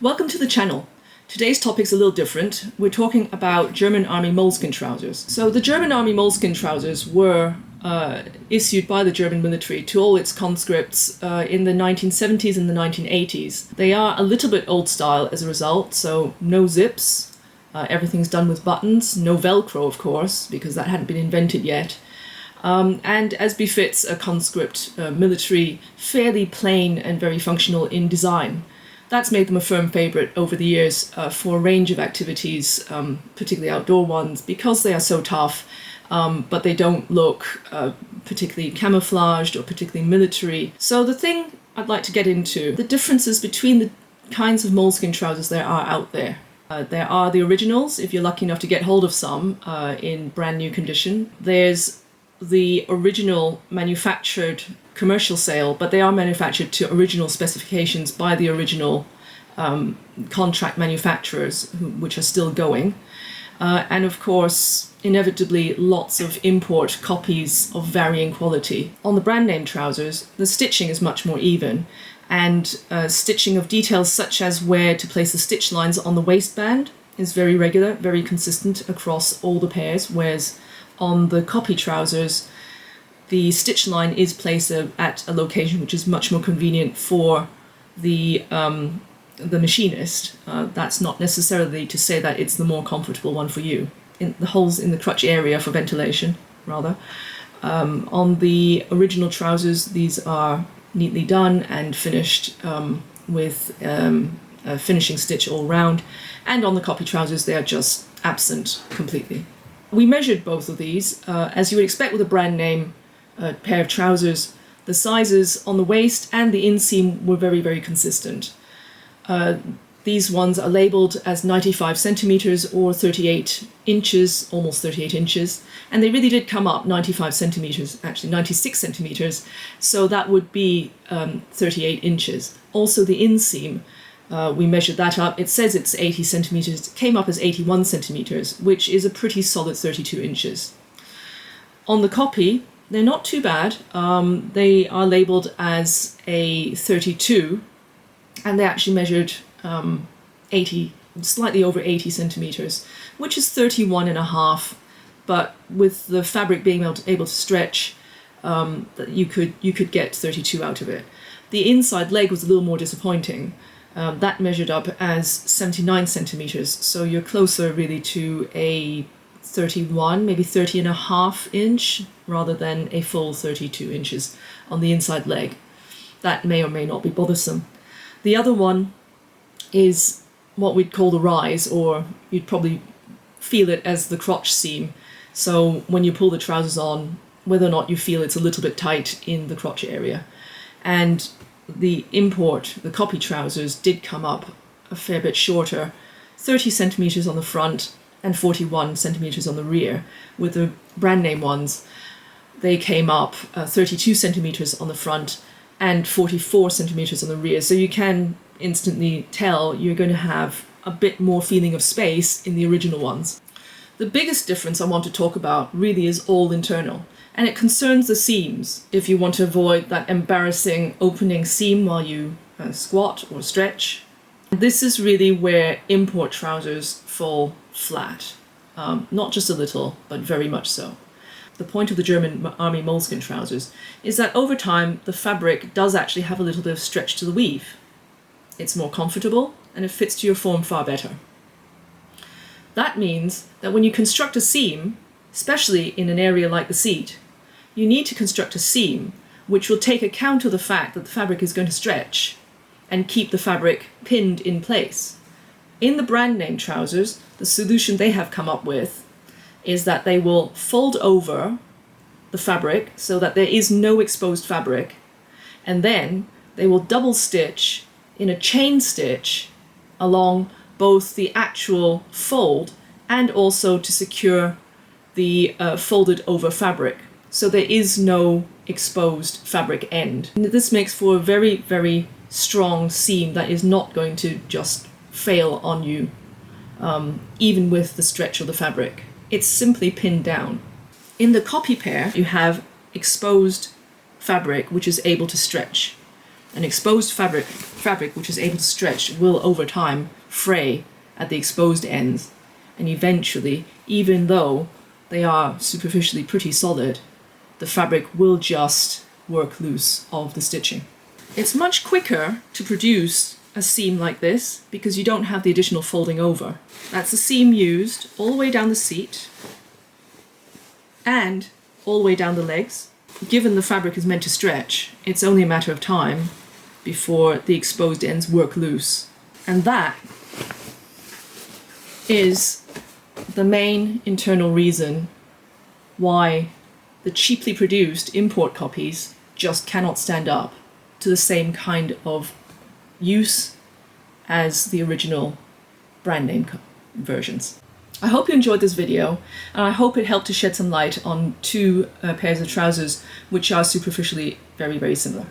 Welcome to the channel. Today's topic's a little different. We're talking about German Army Moleskin Trousers. So the German Army Moleskin Trousers were issued by the German military to all its conscripts in the 1970s and the 1980s. They are a little bit old style as a result, so no zips, everything's done with buttons, no Velcro of course, because that hadn't been invented yet. And as befits a conscript military, fairly plain and very functional in design. That's made them a firm favourite over the years for a range of activities, particularly outdoor ones, because they are so tough, but they don't look particularly camouflaged or particularly military. So the thing I'd like to get into, the differences between the kinds of moleskin trousers there are out there. There are the originals, if you're lucky enough to get hold of some in brand new condition. There's the original manufactured commercial sale, but they are manufactured to original specifications by the original contract manufacturers, which are still going. And of course, inevitably, lots of import copies of varying quality. On the brand name trousers, the stitching is much more even, and stitching of details such as where to place the stitch lines on the waistband is very regular, very consistent across all the pairs, whereas on the copy trousers, the stitch line is placed at a location which is much more convenient for the machinist. That's not necessarily to say that it's the more comfortable one for you. The holes in the crotch area for ventilation, rather. On the original trousers, these are neatly done and finished with a finishing stitch all round. And on the copy trousers, they are just absent completely. We measured both of these. As you would expect with a brand name pair of trousers, the sizes on the waist and the inseam were very, very consistent. These ones are labelled as 95 centimetres or 38 inches, almost 38 inches, and they really did come up 95 centimetres, actually 96 centimetres, so that would be 38 inches. Also the inseam, we measured that up. It says it's 80 centimetres. It came up as 81 centimetres, which is a pretty solid 32 inches. On the copy, they're not too bad. They are labelled as a 32, and they actually measured 80, slightly over 80 centimetres, which is 31 and a half. But with the fabric being able to stretch, you could get 32 out of it. The inside leg was a little more disappointing. That measured up as 79 centimetres, so you're closer really to a 31, maybe 30 and a half inch, rather than a full 32 inches on the inside leg. That may or may not be bothersome. The other one is what we'd call the rise, or you'd probably feel it as the crotch seam. So when you pull the trousers on, whether or not you feel it's a little bit tight in the crotch area. And the copy trousers did come up a fair bit shorter, 30 centimetres on the front and 41 centimetres on the rear. With the brand name ones, they came up 32 centimetres on the front and 44 centimetres on the rear. So you can instantly tell you're going to have a bit more feeling of space in the original ones. The biggest difference I want to talk about really is all internal. And it concerns the seams, if you want to avoid that embarrassing opening seam while you squat or stretch. This is really where import trousers fall flat. Not just a little, but very much so. The point of the German Army Moleskin Trousers is that over time the fabric does actually have a little bit of stretch to the weave. It's more comfortable and it fits to your form far better. That means that when you construct a seam, especially in an area like the seat, you need to construct a seam which will take account of the fact that the fabric is going to stretch and keep the fabric pinned in place. In the brand name trousers, the solution they have come up with is that they will fold over the fabric so that there is no exposed fabric, and then they will double stitch in a chain stitch along both the actual fold and also to secure the folded over fabric. So there is no exposed fabric end. And this makes for a very, very strong seam that is not going to just fail on you, even with the stretch of the fabric. It's simply pinned down. In the copy pair, you have exposed fabric which is able to stretch. An exposed fabric fabric which is able to stretch will over time fray at the exposed ends, and eventually, even though they are superficially pretty solid, the fabric will just work loose of the stitching. It's much quicker to produce a seam like this because you don't have the additional folding over. That's the seam used all the way down the seat and all the way down the legs. Given the fabric is meant to stretch, it's only a matter of time before the exposed ends work loose. And that is the main internal reason why the cheaply produced import copies just cannot stand up to the same kind of use as the original brand name versions. I hope you enjoyed this video, and I hope it helped to shed some light on two pairs of trousers which are superficially very, very similar.